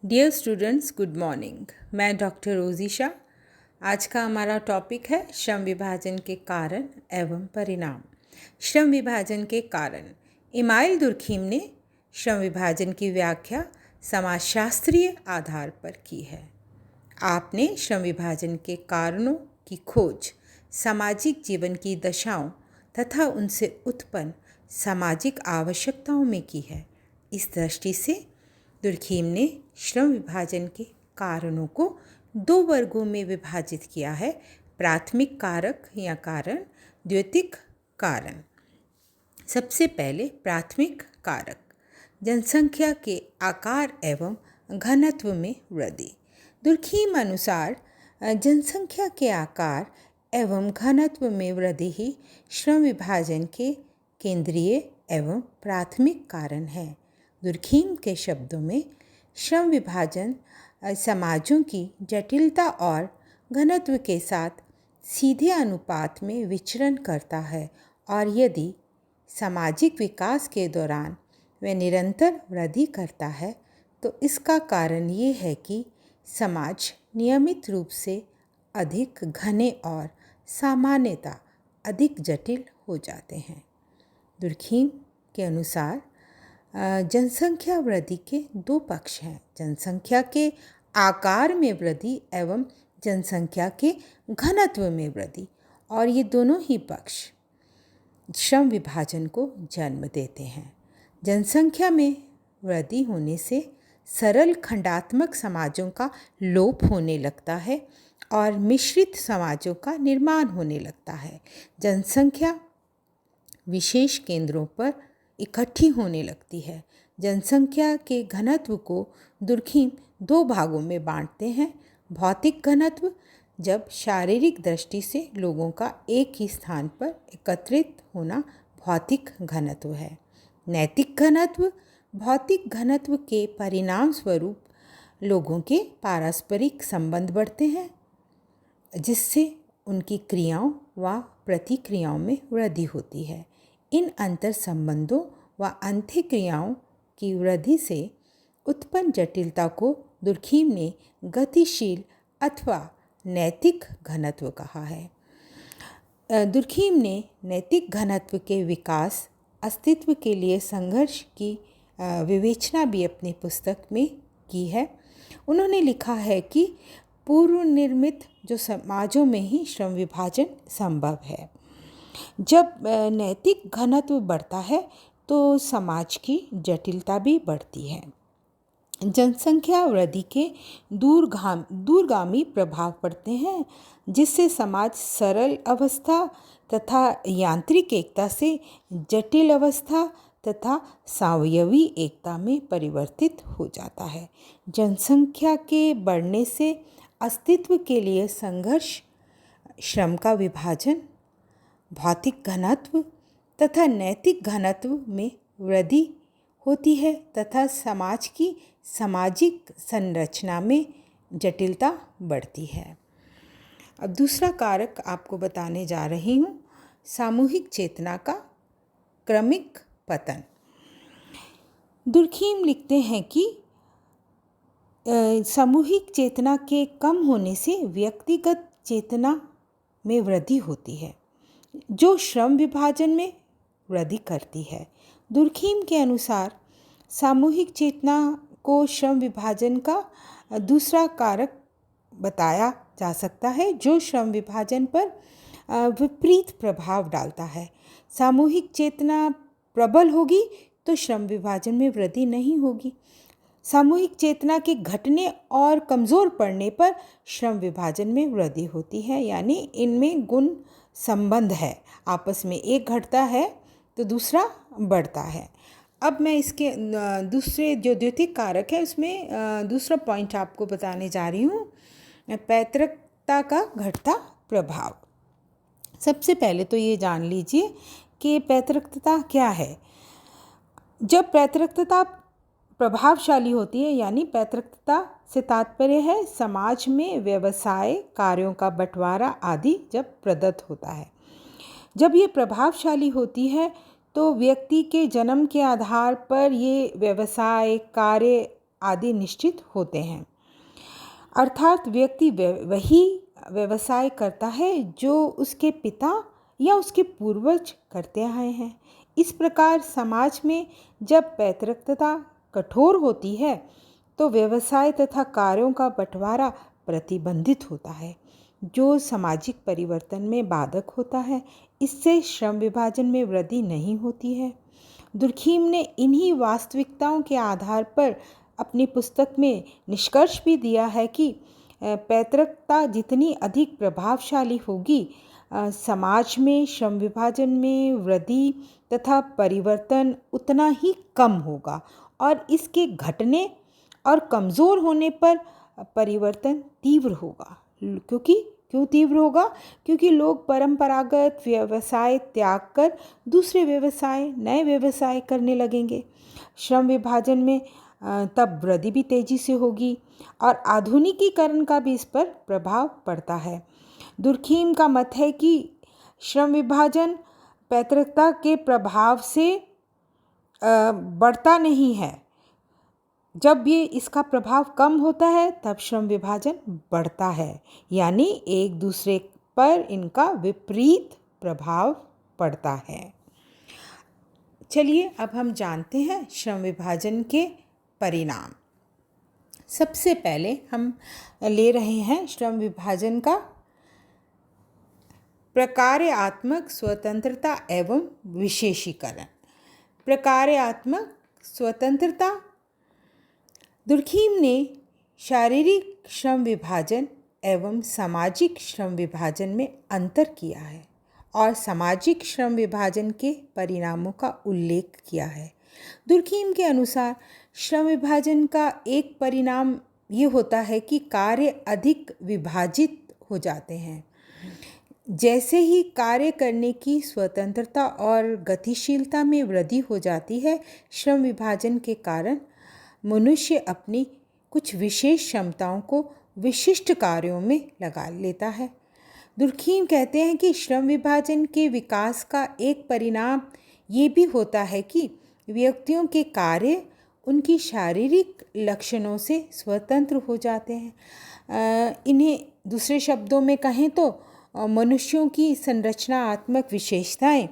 Dear students, good morning. मैं doctor Rozisha. आज का हमारा टॉपिक है श्रम विभाजन के कारण एवं परिणाम। श्रम विभाजन के कारण। इमाइल दुर्खीम ने श्रम विभाजन की व्याख्या समाजशास्त्रीय आधार पर की है। आपने श्रम विभाजन के कारणों की खोज सामाजिक जीवन की दशाओं तथा उनसे उत्पन्न सामाजिक आवश्यकताओं में की है। इस दृष्टि से दुर्खीम ने श्रम विभाजन के कारणों को दो वर्गों में विभाजित किया है: प्राथमिक कारक या कारण, द्वितीयक कारण। सबसे पहले प्राथमिक कारक, जनसंख्या के आकार एवं घनत्व में वृद्धि। दुर्खीम अनुसार जनसंख्या के आकार एवं घनत्व में वृद्धि ही श्रम विभाजन के केंद्रीय एवं प्राथमिक कारण है। दुर्खीम के शब्दों में श्रम विभाजन समाजों की जटिलता और घनत्व के साथ सीधे अनुपात में विचरण करता है, और यदि सामाजिक विकास के दौरान वह निरंतर वृद्धि करता है तो इसका कारण ये है कि समाज नियमित रूप से अधिक घने और सामान्यतः अधिक जटिल हो जाते हैं। दुर्खीम के अनुसार जनसंख्या वृद्धि के दो पक्ष हैं: जनसंख्या के आकार में वृद्धि एवं जनसंख्या के घनत्व में वृद्धि, और ये दोनों ही पक्ष श्रम विभाजन को जन्म देते हैं। जनसंख्या में वृद्धि होने से सरल खंडात्मक समाजों का लोप होने लगता है और मिश्रित समाजों का निर्माण होने लगता है। जनसंख्या विशेष केंद्रों पर इकट्ठी होने लगती है। जनसंख्या के घनत्व को दुर्खीम दो भागों में बांटते हैं: भौतिक घनत्व, जब शारीरिक दृष्टि से लोगों का एक ही स्थान पर एकत्रित होना भौतिक घनत्व है। नैतिक घनत्व, भौतिक घनत्व के परिणाम स्वरूप लोगों के पारस्परिक संबंध बढ़ते हैं, जिससे उनकी क्रियाओं व प्रतिक्रियाओं में वृद्धि होती है। इन अंतर संबंधों व अंत्यक्रियाओं की वृद्धि से उत्पन्न जटिलता को दुर्खीम ने गतिशील अथवा नैतिक घनत्व कहा है। दुर्खीम ने नैतिक घनत्व के विकास अस्तित्व के लिए संघर्ष की विवेचना भी अपनी पुस्तक में की है। उन्होंने लिखा है कि पूर्व निर्मित जो समाजों में ही श्रम विभाजन संभव है। जब नैतिक घनत्व बढ़ता है तो समाज की जटिलता भी बढ़ती है। जनसंख्या वृद्धि के दूरगामी प्रभाव पड़ते हैं, जिससे समाज सरल अवस्था तथा यांत्रिक एकता से जटिल अवस्था तथा सावयवी एकता में परिवर्तित हो जाता है। जनसंख्या के बढ़ने से अस्तित्व के लिए संघर्ष, श्रम का विभाजन, भौतिक घनत्व तथा नैतिक घनत्व में वृद्धि होती है तथा समाज की सामाजिक संरचना में जटिलता बढ़ती है। अब दूसरा कारक आपको बताने जा रही हूँ: सामूहिक चेतना का क्रमिक पतन। दुर्खीम लिखते हैं कि सामूहिक चेतना के कम होने से व्यक्तिगत चेतना में वृद्धि होती है, जो श्रम विभाजन में वृद्धि करती है। दुर्खीम के अनुसार सामूहिक चेतना को श्रम विभाजन का दूसरा कारक बताया जा सकता है, जो श्रम विभाजन पर विपरीत प्रभाव डालता है। सामूहिक चेतना प्रबल होगी तो श्रम विभाजन में वृद्धि नहीं होगी। सामूहिक चेतना के घटने और कमज़ोर पड़ने पर श्रम विभाजन में वृद्धि होती है, यानी इनमें गुण संबंध है, आपस में एक घटता है तो दूसरा बढ़ता है। अब मैं इसके दूसरे जो द्वितीयक कारक है उसमें दूसरा पॉइंट आपको बताने जा रही हूँ: पैतृकता का घटता प्रभाव। सबसे पहले तो ये जान लीजिए कि पैतृकता क्या है। जब पैतृकता प्रभावशाली होती है, यानी पैतृकता से तात्पर्य है समाज में व्यवसाय, कार्यों का बंटवारा आदि जब प्रदत्त होता है। जब ये प्रभावशाली होती है तो व्यक्ति के जन्म के आधार पर ये व्यवसाय, कार्य आदि निश्चित होते हैं। अर्थात व्यक्ति वही व्यवसाय करता है जो उसके पिता या उसके पूर्वज करते आए हैं। इस प्रकार समाज में जब पैतृकता कठोर होती है तो व्यवसाय तथा कार्यों का बंटवारा प्रतिबंधित होता है, जो सामाजिक परिवर्तन में बाधक होता है। इससे श्रम विभाजन में वृद्धि नहीं होती है। दुर्खीम ने इन्हीं वास्तविकताओं के आधार पर अपनी पुस्तक में निष्कर्ष भी दिया है कि पैतृकता जितनी अधिक प्रभावशाली होगी, समाज में श्रम विभाजन में वृद्धि तथा परिवर्तन उतना ही कम होगा और इसके घटने और कमज़ोर होने पर परिवर्तन तीव्र होगा। क्यों तीव्र होगा? क्योंकि लोग परंपरागत व्यवसाय त्याग कर दूसरे व्यवसाय, नए व्यवसाय करने लगेंगे। श्रम विभाजन में तब वृद्धि भी तेजी से होगी और आधुनिकीकरण का भी इस पर प्रभाव पड़ता है। दुर्खीम का मत है कि श्रम विभाजन पैतृकता के प्रभाव से बढ़ता नहीं है। जब ये इसका प्रभाव कम होता है तब श्रम विभाजन बढ़ता है, यानी एक दूसरे पर इनका विपरीत प्रभाव पड़ता है। चलिए अब हम जानते हैं श्रम विभाजन के परिणाम। सबसे पहले हम ले रहे हैं श्रम विभाजन का प्रकार्यात्मक स्वतंत्रता एवं विशेषीकरण। प्रकार्यात्मक स्वतंत्रता। दुर्खीम ने शारीरिक श्रम विभाजन एवं सामाजिक श्रम विभाजन में अंतर किया है और सामाजिक श्रम विभाजन के परिणामों का उल्लेख किया है। दुर्खीम के अनुसार श्रम विभाजन का एक परिणाम ये होता है कि कार्य अधिक विभाजित हो जाते हैं। जैसे ही कार्य करने की स्वतंत्रता और गतिशीलता में वृद्धि हो जाती है, श्रम विभाजन के कारण मनुष्य अपनी कुछ विशेष क्षमताओं को विशिष्ट कार्यों में लगा लेता है। दुर्खीम कहते हैं कि श्रम विभाजन के विकास का एक परिणाम ये भी होता है कि व्यक्तियों के कार्य उनकी शारीरिक लक्षणों से स्वतंत्र हो जाते हैं। इन्हें दूसरे शब्दों में कहें तो मनुष्यों की संरचनात्मक विशेषताएं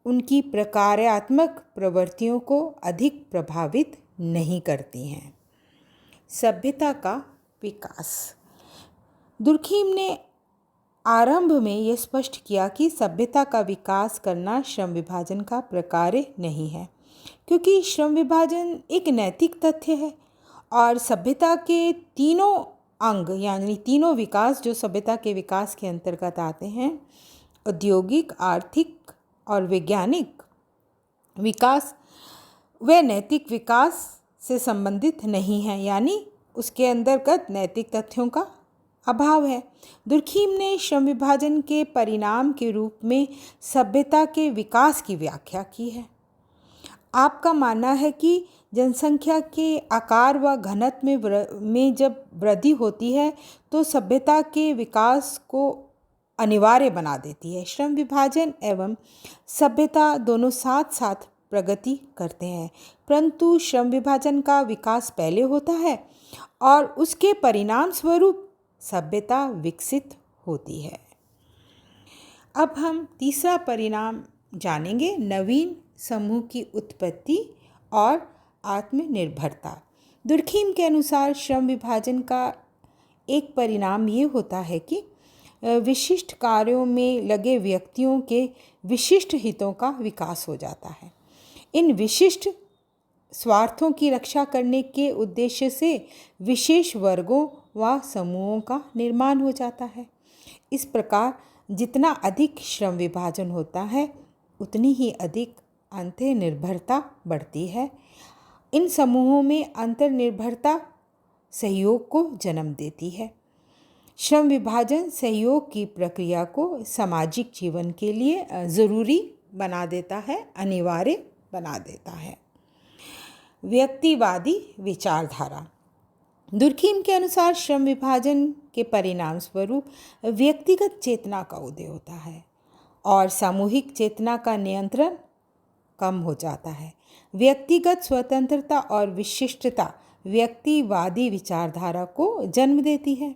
उनकी प्रकार्यात्मक प्रवृत्तियों को अधिक प्रभावित नहीं करती हैं। सभ्यता का विकास। दुर्खीम ने आरंभ में यह स्पष्ट किया कि सभ्यता का विकास करना श्रम विभाजन का प्रकार्य नहीं है, क्योंकि श्रम विभाजन एक नैतिक तथ्य है और सभ्यता के तीनों अंग यानी तीनों विकास जो सभ्यता के विकास के अंतर्गत आते हैं, औद्योगिक, आर्थिक और वैज्ञानिक विकास, वे नैतिक विकास से संबंधित नहीं हैं, यानी उसके अंतर्गत नैतिक तथ्यों का अभाव है। दुर्खीम ने श्रम विभाजन के परिणाम के रूप में सभ्यता के विकास की व्याख्या की है। आपका मानना है कि जनसंख्या के आकार व घनत्व में जब वृद्धि होती है तो सभ्यता के विकास को अनिवार्य बना देती है। श्रम विभाजन एवं सभ्यता दोनों साथ साथ प्रगति करते हैं, परंतु श्रम विभाजन का विकास पहले होता है और उसके परिणाम स्वरूप सभ्यता विकसित होती है। अब हम तीसरा परिणाम जानेंगे, नवीन समूह की उत्पत्ति और आत्मनिर्भरता। दुर्खीम के अनुसार श्रम विभाजन का एक परिणाम ये होता है कि विशिष्ट कार्यों में लगे व्यक्तियों के विशिष्ट हितों का विकास हो जाता है। इन विशिष्ट स्वार्थों की रक्षा करने के उद्देश्य से विशेष वर्गों व समूहों का निर्माण हो जाता है। इस प्रकार जितना अधिक श्रम विभाजन होता है उतनी ही अधिक अंतर्निर्भरता बढ़ती है। इन समूहों में अंतर्निर्भरता सहयोग को जन्म देती है। श्रम विभाजन सहयोग की प्रक्रिया को सामाजिक जीवन के लिए ज़रूरी बना देता है, अनिवार्य बना देता है। व्यक्तिवादी विचारधारा। दुर्खीम के अनुसार श्रम विभाजन के परिणाम स्वरूप व्यक्तिगत चेतना का उदय होता है और सामूहिक चेतना का नियंत्रण कम हो जाता है। व्यक्तिगत स्वतंत्रता और विशिष्टता व्यक्तिवादी विचारधारा को जन्म देती है।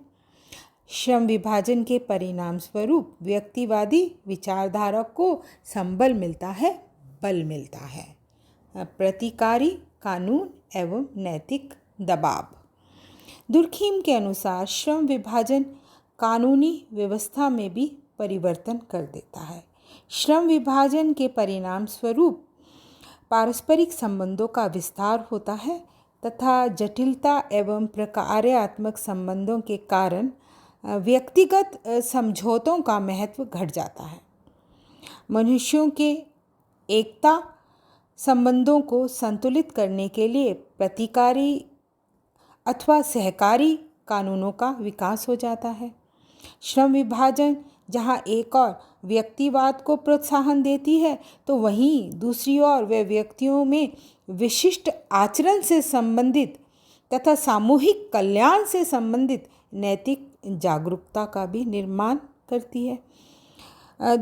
श्रम विभाजन के परिणाम स्वरूप व्यक्तिवादी विचारधारा को संबल मिलता है, बल मिलता है। प्रतिकारी कानून एवं नैतिक दबाव। दुर्खीम के अनुसार श्रम विभाजन कानूनी व्यवस्था में भी परिवर्तन कर देता है। श्रम विभाजन के परिणाम स्वरूप पारस्परिक संबंधों का विस्तार होता है तथा जटिलता एवं प्रकार्यात्मक संबंधों के कारण व्यक्तिगत समझौतों का महत्व घट जाता है। मनुष्यों के एकता संबंधों को संतुलित करने के लिए प्रतिकारी अथवा सहकारी कानूनों का विकास हो जाता है। श्रम विभाजन जहाँ एक और व्यक्तिवाद को प्रोत्साहन देती है, तो वहीं दूसरी ओर वे व्यक्तियों में विशिष्ट आचरण से संबंधित तथा सामूहिक कल्याण से संबंधित नैतिक जागरूकता का भी निर्माण करती है।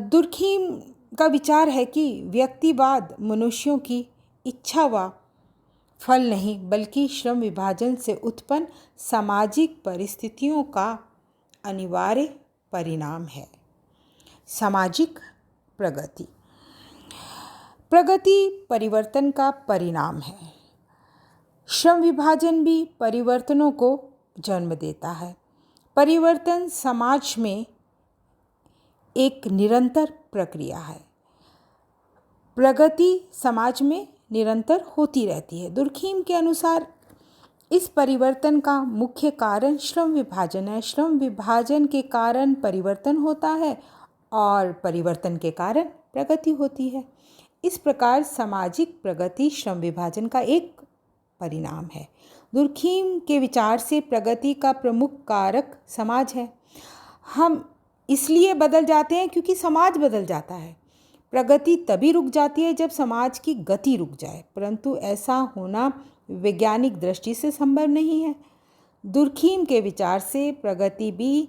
दुर्खीम का विचार है कि व्यक्तिवाद मनुष्यों की इच्छा व फल नहीं, बल्कि श्रम विभाजन से उत्पन्न सामाजिक परिस्थितियों का अनिवार्य परिणाम है। सामाजिक प्रगति। प्रगति परिवर्तन का परिणाम है। श्रम विभाजन भी परिवर्तनों को जन्म देता है। परिवर्तन समाज में एक निरंतर प्रक्रिया है। प्रगति समाज में निरंतर होती रहती है। दुर्खीम के अनुसार इस परिवर्तन का मुख्य कारण श्रम विभाजन है। श्रम विभाजन के कारण परिवर्तन होता है और परिवर्तन के कारण प्रगति होती है। इस प्रकार सामाजिक प्रगति श्रम विभाजन का एक परिणाम है। दुर्खीम के विचार से प्रगति का प्रमुख कारक समाज है। हम इसलिए बदल जाते हैं क्योंकि समाज बदल जाता है। प्रगति तभी रुक जाती है जब समाज की गति रुक जाए, परंतु ऐसा होना वैज्ञानिक दृष्टि से संभव नहीं है। दुर्खीम के विचार से प्रगति भी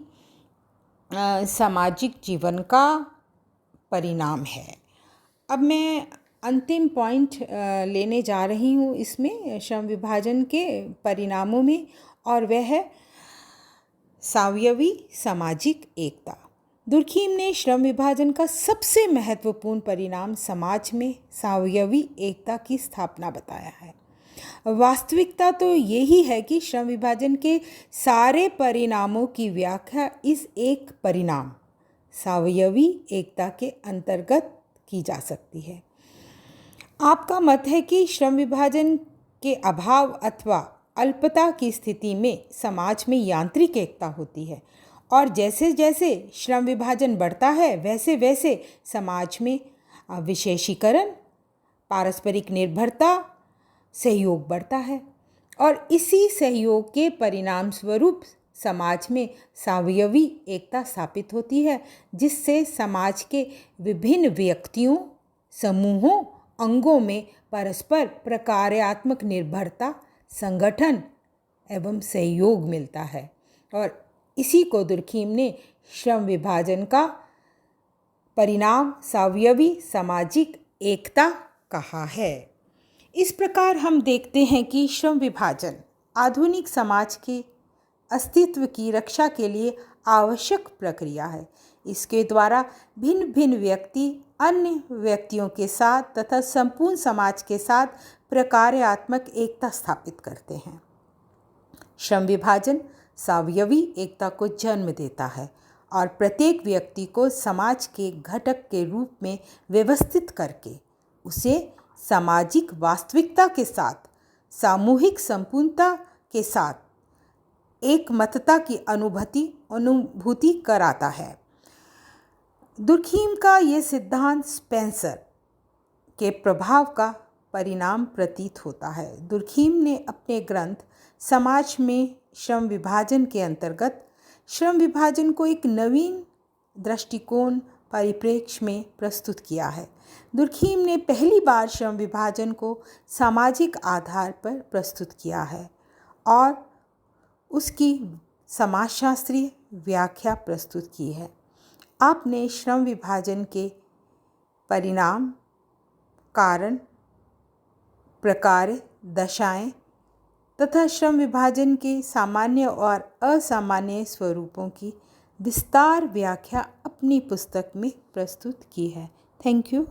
सामाजिक जीवन का परिणाम है। अब मैं अंतिम पॉइंट लेने जा रही हूँ इसमें श्रम विभाजन के परिणामों में, और वह है स्वावयवी सामाजिक एकता। दुर्खीम ने श्रम विभाजन का सबसे महत्वपूर्ण परिणाम समाज में स्वावयवी एकता की स्थापना बताया है। वास्तविकता तो यही है कि श्रम विभाजन के सारे परिणामों की व्याख्या इस एक परिणाम स्वावयवी एकता के अंतर्गत की जा सकती है। आपका मत है कि श्रम विभाजन के अभाव अथवा अल्पता की स्थिति में समाज में यांत्रिक एकता होती है, और जैसे जैसे श्रम विभाजन बढ़ता है वैसे वैसे समाज में विशेषीकरण, पारस्परिक निर्भरता, सहयोग बढ़ता है, और इसी सहयोग के परिणाम स्वरूप समाज में स्वावयवी एकता स्थापित होती है, जिससे समाज के विभिन्न व्यक्तियों, समूहों, अंगों में परस्पर प्रकार्यात्मक निर्भरता, संगठन एवं सहयोग मिलता है। और इसी को दुर्खीम ने श्रम विभाजन का परिणाम स्वावयवी सामाजिक एकता कहा है। इस प्रकार हम देखते हैं कि श्रम विभाजन आधुनिक समाज के अस्तित्व की रक्षा के लिए आवश्यक प्रक्रिया है। इसके द्वारा भिन्न भिन्न व्यक्ति अन्य व्यक्तियों के साथ तथा संपूर्ण समाज के साथ प्रकार्यात्मक एकता स्थापित करते हैं। श्रम विभाजन स्वावयवी एकता को जन्म देता है और प्रत्येक व्यक्ति को समाज के घटक के रूप में व्यवस्थित करके उसे सामाजिक वास्तविकता के साथ, सामूहिक संपूर्णता के साथ एकमतता की अनुभूति कराता है। दुर्खीम का ये सिद्धांत स्पेंसर के प्रभाव का परिणाम प्रतीत होता है। दुर्खीम ने अपने ग्रंथ समाज में श्रम विभाजन के अंतर्गत श्रम विभाजन को एक नवीन दृष्टिकोण परिप्रेक्ष्य में प्रस्तुत किया है। दुर्खीम ने पहली बार श्रम विभाजन को सामाजिक आधार पर प्रस्तुत किया है और उसकी समाजशास्त्रीय व्याख्या प्रस्तुत की है। आपने श्रम विभाजन के परिणाम, कारण, प्रकार, दशाएं तथा श्रम विभाजन के सामान्य और असामान्य स्वरूपों की विस्तार व्याख्या अपनी पुस्तक में प्रस्तुत की है। Thank you.